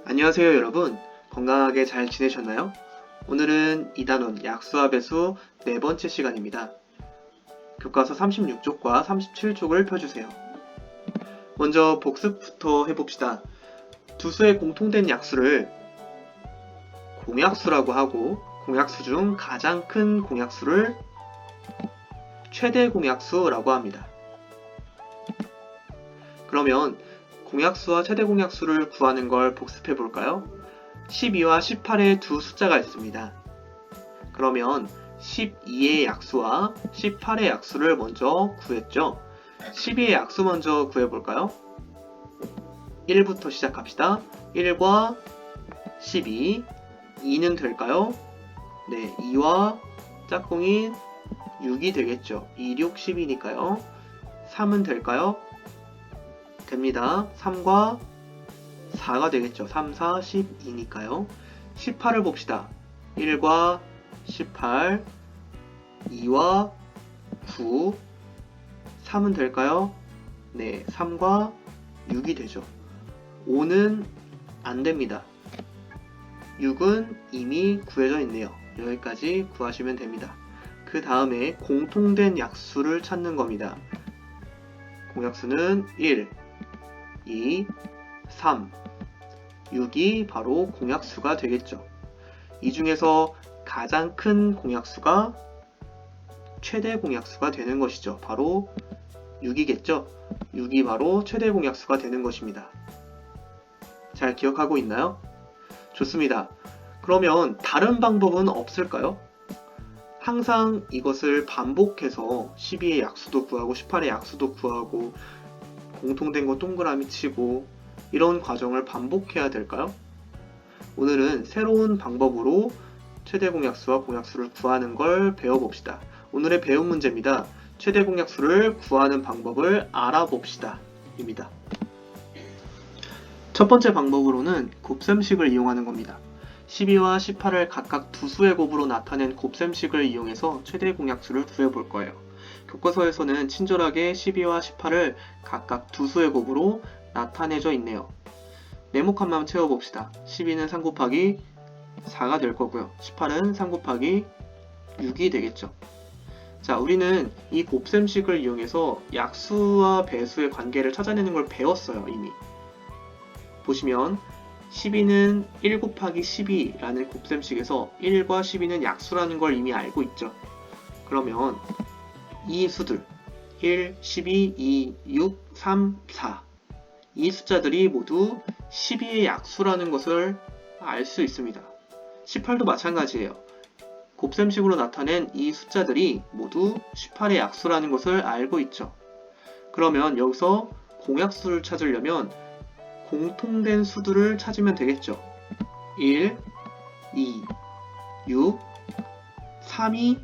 안녕하세요 여러분. 건강하게 잘 지내셨나요? 오늘은 2단원 약수와 배수 네 번째 시간입니다. 교과서 36쪽과 37쪽을 펴주세요. 먼저 복습부터 해봅시다. 두 수의 공통된 약수를 공약수라고 하고 공약수 중 가장 큰 공약수를 최대 공약수라고 합니다. 그러면 공약수와 최대 공약수를 구하는 걸 복습해 볼까요? 12와 18의 두 숫자가 있습니다. 그러면 12의 약수와 18의 약수를 먼저 구했죠. 12의 약수 먼저 구해볼까요? 1부터 시작합시다. 1과 12, 2는 될까요? 네, 2와 짝꿍인 6이 되겠죠. 2, 6, 10이니까요. 3은 될까요? 됩니다. 3과 4가 되겠죠. 3, 4, 12니까요. 18을 봅시다. 1과 18, 2와 9, 3은 될까요? 네, 3과 6이 되죠. 5는 안 됩니다. 6은 이미 구해져 있네요. 여기까지 구하시면 됩니다. 그 다음에 공통된 약수를 찾는 겁니다. 공약수는 1, 2, 3, 6이 바로 공약수가 되겠죠. 이 중에서 가장 큰 공약수가 최대 공약수가 되는 것이죠. 바로 6이겠죠. 6이 바로 최대 공약수가 되는 것입니다. 잘 기억하고 있나요? 좋습니다. 그러면 다른 방법은 없을까요? 항상 이것을 반복해서 12의 약수도 구하고 18의 약수도 구하고 공통된 거 동그라미 치고 이런 과정을 반복해야 될까요? 오늘은 새로운 방법으로 최대 공약수와 공약수를 구하는 걸 배워봅시다. 오늘의 배운 문제입니다. 최대 공약수를 구하는 방법을 알아봅시다. 입니다. 첫 번째 방법으로는 곱셈식을 이용하는 겁니다. 12와 18을 각각 두 수의 곱으로 나타낸 곱셈식을 이용해서 최대 공약수를 구해볼 거예요. 교과서에서는 친절하게 12와 18을 각각 두 수의 곱으로 나타내져 있네요. 네모칸만 채워봅시다. 12는 3 곱하기 4가 될 거고요. 18은 3 곱하기 6이 되겠죠. 자, 우리는 이 곱셈식을 이용해서 약수와 배수의 관계를 찾아내는 걸 배웠어요, 이미. 보시면 12는 1 곱하기 12라는 곱셈식에서 1과 12는 약수라는 걸 이미 알고 있죠. 그러면 이 수들 1, 12, 2, 6, 3, 4 이 숫자들이 모두 12의 약수라는 것을 알 수 있습니다. 18도 마찬가지예요. 곱셈식으로 나타낸 이 숫자들이 모두 18의 약수라는 것을 알고 있죠. 그러면 여기서 공약수를 찾으려면 공통된 수들을 찾으면 되겠죠. 1, 2, 6, 3이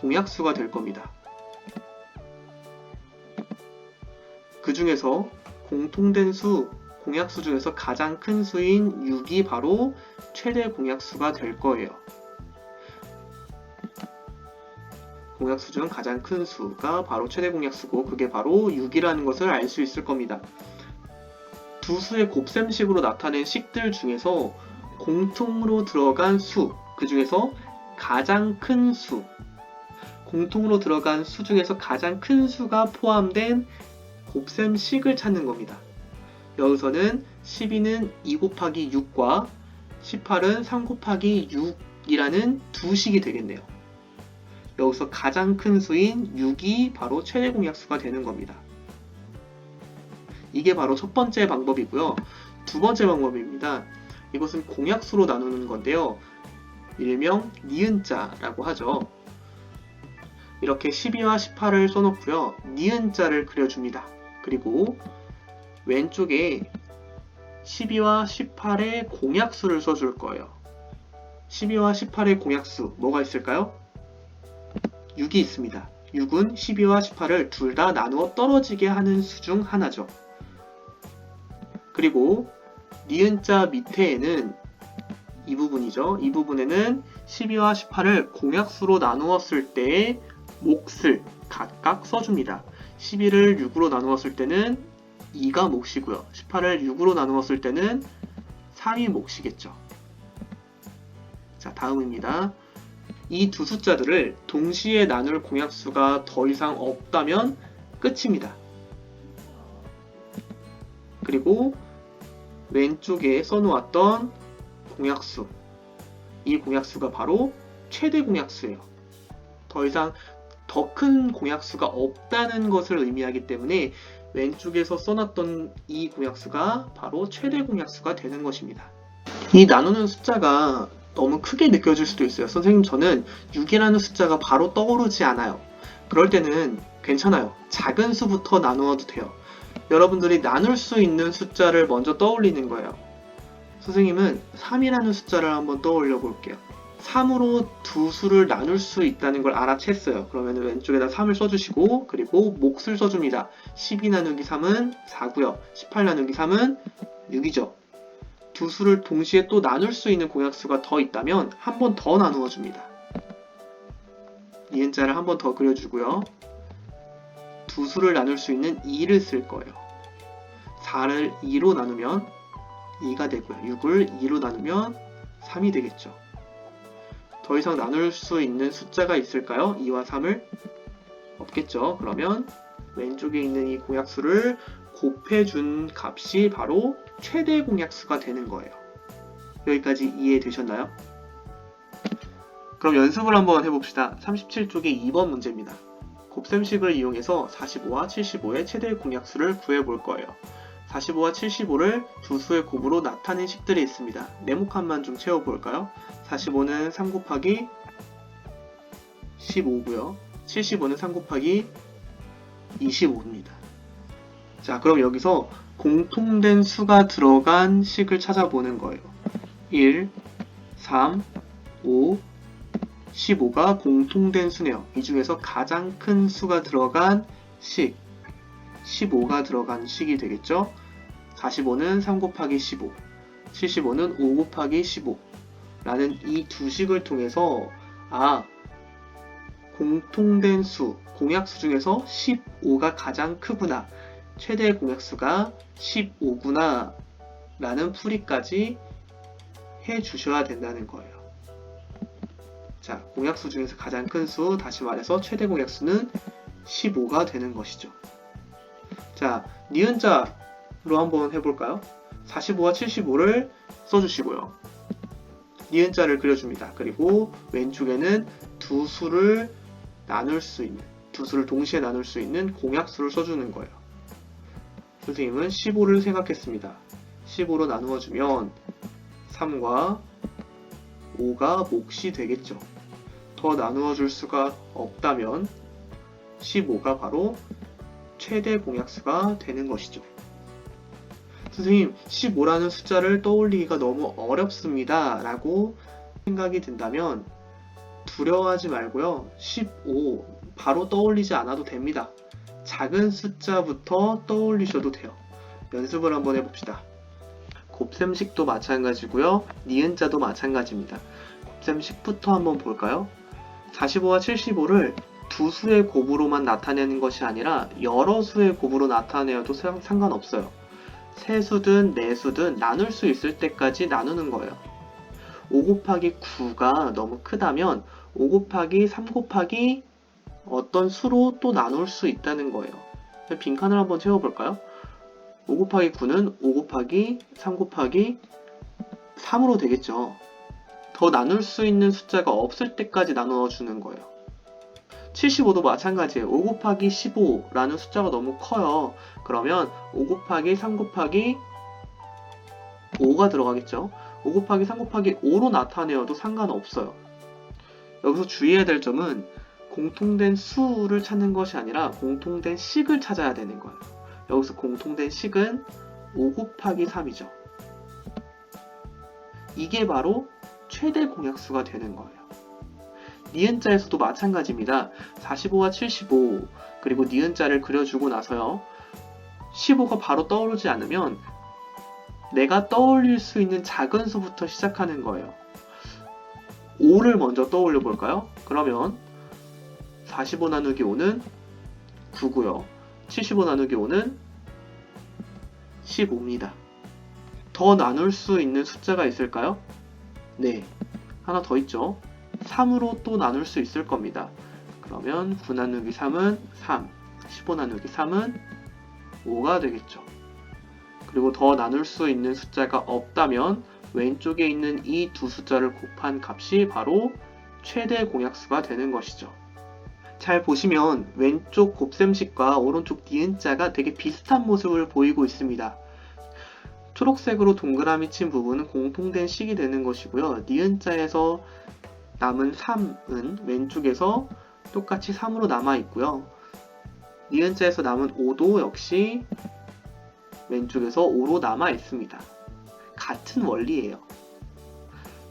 공약수가 될 겁니다. 그 중에서 공통된 수, 공약수 중에서 가장 큰 수인 6이 바로 최대 공약수가 될 거예요. 공약수 중 가장 큰 수가 바로 최대 공약수고 그게 바로 6이라는 것을 알 수 있을 겁니다. 두 수의 곱셈식으로 나타낸 식들 중에서 공통으로 들어간 수, 그 중에서 가장 큰 수, 공통으로 들어간 수 중에서 가장 큰 수가 포함된 곱셈식을 찾는 겁니다. 여기서는 12는 2 곱하기 6과 18은 3 곱하기 6이라는 두 식이 되겠네요. 여기서 가장 큰 수인 6이 바로 최대 공약수가 되는 겁니다. 이게 바로 첫 번째 방법이고요. 두 번째 방법입니다. 이것은 공약수로 나누는 건데요. 일명 니은자라고 하죠. 이렇게 12와 18을 써놓고요. 니은자를 그려줍니다. 그리고 왼쪽에 12와 18의 공약수를 써줄 거예요. 12와 18의 공약수 뭐가 있을까요? 6이 있습니다. 6은 12와 18을 둘 다 나누어 떨어지게 하는 수 중 하나죠. 그리고 니은자 밑에는 이 부분이죠. 이 부분에는 12와 18을 공약수로 나누었을 때의 몫을 각각 써줍니다. 12를 6으로 나누었을 때는 2가 몫이고요. 18을 6으로 나누었을 때는 3이 몫이겠죠. 자, 다음입니다. 이 두 숫자들을 동시에 나눌 공약수가 더 이상 없다면 끝입니다. 그리고 왼쪽에 써놓았던 공약수, 이 공약수가 바로 최대 공약수예요. 더 이상 더 큰 공약수가 없다는 것을 의미하기 때문에 왼쪽에서 써놨던 이 공약수가 바로 최대 공약수가 되는 것입니다. 이 나누는 숫자가 너무 크게 느껴질 수도 있어요. 선생님, 저는 6이라는 숫자가 바로 떠오르지 않아요. 그럴 때는 괜찮아요. 작은 수부터 나누어도 돼요. 여러분들이 나눌 수 있는 숫자를 먼저 떠올리는 거예요. 선생님은 3이라는 숫자를 한번 떠올려 볼게요. 3으로 두 수를 나눌 수 있다는 걸 알아챘어요. 그러면 왼쪽에다 3을 써주시고, 그리고 몫을 써줍니다. 12 나누기 3은 4고요. 18 나누기 3은 6이죠. 두 수를 동시에 또 나눌 수 있는 공약수가 더 있다면 한 번 더 나누어 줍니다. 니은자를 한 번 더 그려주고요. 두 수를 나눌 수 있는 2를 쓸 거예요. 4를 2로 나누면 2가 되고요. 6을 2로 나누면 3이 되겠죠. 더 이상 나눌 수 있는 숫자가 있을까요? 2와 3을? 없겠죠. 그러면 왼쪽에 있는 이 공약수를 곱해준 값이 바로 최대 공약수가 되는 거예요. 여기까지 이해되셨나요? 그럼 연습을 한번 해봅시다. 37쪽의 2번 문제입니다. 곱셈식을 이용해서 45와 75의 최대 공약수를 구해볼 거예요. 45와 75를 두 수의 곱으로 나타낸 식들이 있습니다. 네모칸만 좀 채워볼까요? 45는 3 곱하기 15고요. 75는 3 곱하기 25입니다. 자, 그럼 여기서 공통된 수가 들어간 식을 찾아보는 거예요. 1, 3, 5, 15가 공통된 수네요. 이 중에서 가장 큰 수가 들어간 식, 15가 들어간 식이 되겠죠. 45는 3 곱하기 15, 75는 5 곱하기 15 라는 이 두 식을 통해서 공통된 수, 공약수 중에서 15가 가장 크구나, 최대 공약수가 15구나 라는 풀이까지 해주셔야 된다는 거예요. 자, 공약수 중에서 가장 큰 수, 다시 말해서 최대 공약수는 15가 되는 것이죠. 자, 니은자로 한번 해볼까요? 45와 75를 써주시고요. 니은자를 그려줍니다. 그리고 왼쪽에는 두 수를 동시에 나눌 수 있는 공약수를 써주는 거예요. 선생님은 15를 생각했습니다. 15로 나누어주면 3과 5가 몫이 되겠죠. 더 나누어줄 수가 없다면 15가 바로 최대 공약수가 되는 것이죠. 선생님, 15라는 숫자를 떠올리기가 너무 어렵습니다 라고 생각이 든다면 두려워하지 말고요. 15 바로 떠올리지 않아도 됩니다. 작은 숫자부터 떠올리셔도 돼요. 연습을 한번 해봅시다. 곱셈식도 마찬가지고요. 니은자도 마찬가지입니다. 곱셈식부터 한번 볼까요? 45와 75를 두 수의 곱으로만 나타내는 것이 아니라 여러 수의 곱으로 나타내어도 상관없어요. 세 수든 네 수든 나눌 수 있을 때까지 나누는 거예요. 5 곱하기 9가 너무 크다면 5 곱하기 3 곱하기 어떤 수로 또 나눌 수 있다는 거예요. 빈칸을 한번 채워볼까요? 5 곱하기 9는 5 곱하기 3 곱하기 3으로 되겠죠. 더 나눌 수 있는 숫자가 없을 때까지 나누어주는 거예요. 75도 마찬가지예요. 5 곱하기 15라는 숫자가 너무 커요. 그러면 5 곱하기 3 곱하기 5가 들어가겠죠. 5 곱하기 3 곱하기 5로 나타내어도 상관없어요. 여기서 주의해야 될 점은 공통된 수를 찾는 것이 아니라 공통된 식을 찾아야 되는 거예요. 여기서 공통된 식은 5 곱하기 3이죠. 이게 바로 최대 공약수가 되는 거예요. 니은자에서도 마찬가지입니다. 45와 75 그리고 니은자를 그려주고 나서요. 15가 바로 떠오르지 않으면 내가 떠올릴 수 있는 작은 수부터 시작하는 거예요. 5를 먼저 떠올려 볼까요? 그러면 45 나누기 5는 9고요. 75 나누기 5는 15입니다. 더 나눌 수 있는 숫자가 있을까요? 네, 하나 더 있죠. 3으로 또 나눌 수 있을 겁니다. 그러면 9 나누기 3은 3, 15 나누기 3은 5가 되겠죠. 그리고 더 나눌 수 있는 숫자가 없다면 왼쪽에 있는 이 두 숫자를 곱한 값이 바로 최대 공약수가 되는 것이죠. 잘 보시면 왼쪽 곱셈식과 오른쪽 니은자가 되게 비슷한 모습을 보이고 있습니다. 초록색으로 동그라미 친 부분은 공통된 식이 되는 것이고요. 니은자에서 남은 3은 왼쪽에서 똑같이 3으로 남아 있고요. 니은자에서 남은 5도 역시 왼쪽에서 5로 남아 있습니다. 같은 원리예요.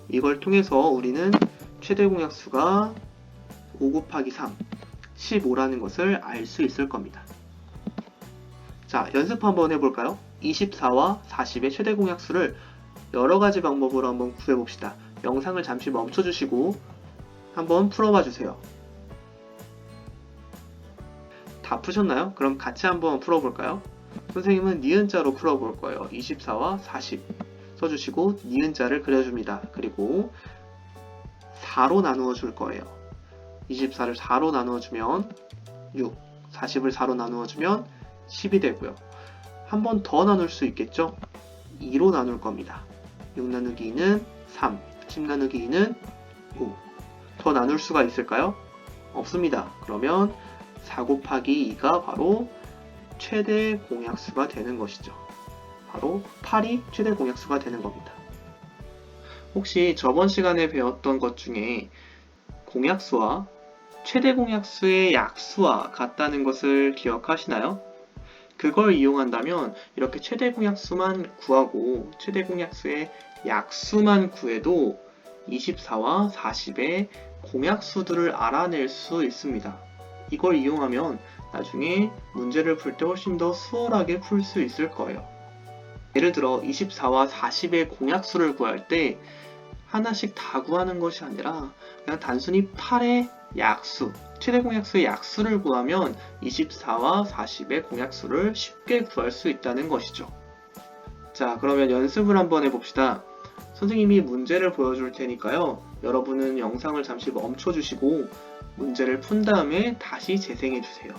이걸 통해서 우리는 최대 공약수가 5 곱하기 3, 15라는 것을 알 수 있을 겁니다. 자, 연습 한번 해볼까요? 24와 40의 최대 공약수를 여러 가지 방법으로 한번 구해봅시다. 영상을 잠시 멈춰주시고 한번 풀어봐 주세요. 다 푸셨나요? 그럼 같이 한번 풀어볼까요? 선생님은 니은자로 풀어볼 거예요. 24와 40 써주시고 니은자를 그려줍니다. 그리고 4로 나누어 줄 거예요. 24를 4로 나누어 주면 6, 40을 4로 나누어 주면 10이 되고요. 한 번 더 나눌 수 있겠죠? 2로 나눌 겁니다. 6 나누기 2는 3, 10 나누기 2는 5. 더 나눌 수가 있을까요? 없습니다. 그러면 4 곱하기 2가 바로 최대 공약수가 되는 것이죠. 바로 8이 최대 공약수가 되는 겁니다. 혹시 저번 시간에 배웠던 것 중에 공약수와 최대 공약수의 약수와 같다는 것을 기억하시나요? 그걸 이용한다면 이렇게 최대 공약수만 구하고 최대 공약수의 약수만 구해도 24와 40의 공약수들을 알아낼 수 있습니다. 이걸 이용하면 나중에 문제를 풀 때 훨씬 더 수월하게 풀 수 있을 거예요. 예를 들어 24와 40의 공약수를 구할 때 하나씩 다 구하는 것이 아니라 그냥 단순히 8의 약수, 최대 공약수의 약수를 구하면 24와 40의 공약수를 쉽게 구할 수 있다는 것이죠. 자, 그러면 연습을 한번 해봅시다. 선생님이 문제를 보여줄 테니까요. 여러분은 영상을 잠시 멈춰주시고 문제를 푼 다음에 다시 재생해주세요.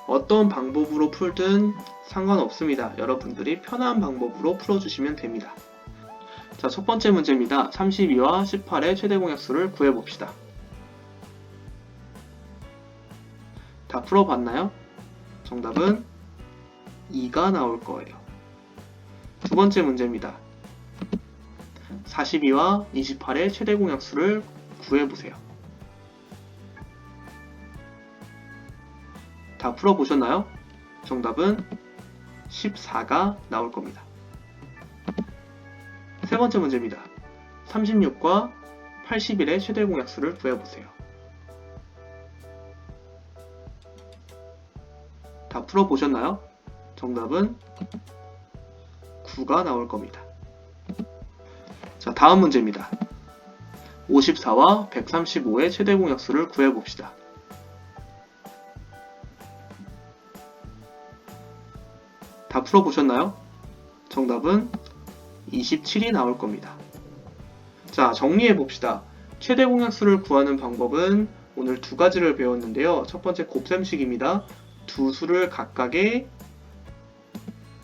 어떤 방법으로 풀든 상관없습니다. 여러분들이 편한 방법으로 풀어주시면 됩니다. 자, 첫 번째 문제입니다. 32와 18의 최대 공약수를 구해봅시다. 다 풀어봤나요? 정답은 2가 나올 거예요. 두 번째 문제입니다. 42와 28의 최대 공약수를 구해보세요. 다 풀어보셨나요? 정답은 14가 나올 겁니다. 세 번째 문제입니다. 36과 81의 최대 공약수를 구해보세요. 다 풀어보셨나요? 정답은 9가 나올 겁니다. 자, 다음 문제입니다. 54와 135의 최대 공약수를 구해봅시다. 다 풀어보셨나요? 정답은 27이 나올 겁니다. 자, 정리해봅시다. 최대 공약수를 구하는 방법은 오늘 두 가지를 배웠는데요. 첫 번째 곱셈식입니다. 두 수를 각각의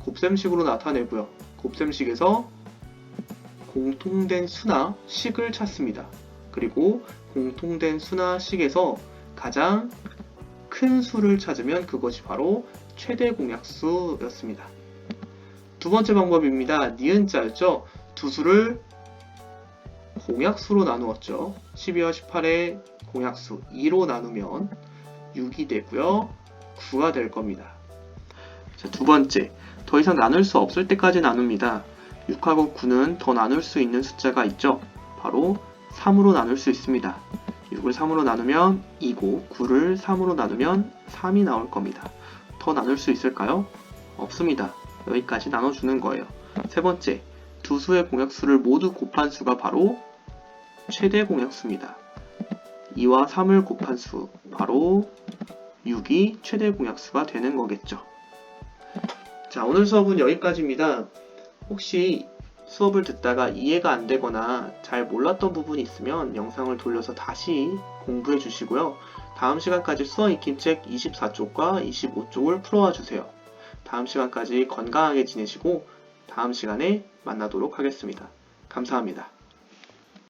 곱셈식으로 나타내고요. 곱셈식에서 공통된 수나 식을 찾습니다. 그리고 공통된 수나 식에서 가장 큰 수를 찾으면 그것이 바로 최대 공약수였습니다. 두 번째 방법입니다. 니은자였죠. 두 수를 공약수로 나누었죠. 12와 18의 공약수 2로 나누면 6이 되고요. 9가 될 겁니다. 자, 두 번째, 더 이상 나눌 수 없을 때까지 나눕니다. 6하고 9는 더 나눌 수 있는 숫자가 있죠. 바로 3으로 나눌 수 있습니다. 6을 3으로 나누면 2고 9를 3으로 나누면 3이 나올 겁니다. 더 나눌 수 있을까요? 없습니다. 여기까지 나눠주는 거예요. 세 번째, 두 수의 공약수를 모두 곱한 수가 바로 최대 공약수입니다. 2와 3을 곱한 수, 바로 6이 최대 공약수가 되는 거겠죠. 자, 오늘 수업은 여기까지입니다. 혹시 수업을 듣다가 이해가 안 되거나 잘 몰랐던 부분이 있으면 영상을 돌려서 다시 공부해 주시고요. 다음 시간까지 수어 익힘책 24쪽과 25쪽을 풀어와 주세요. 다음 시간까지 건강하게 지내시고 다음 시간에 만나도록 하겠습니다. 감사합니다.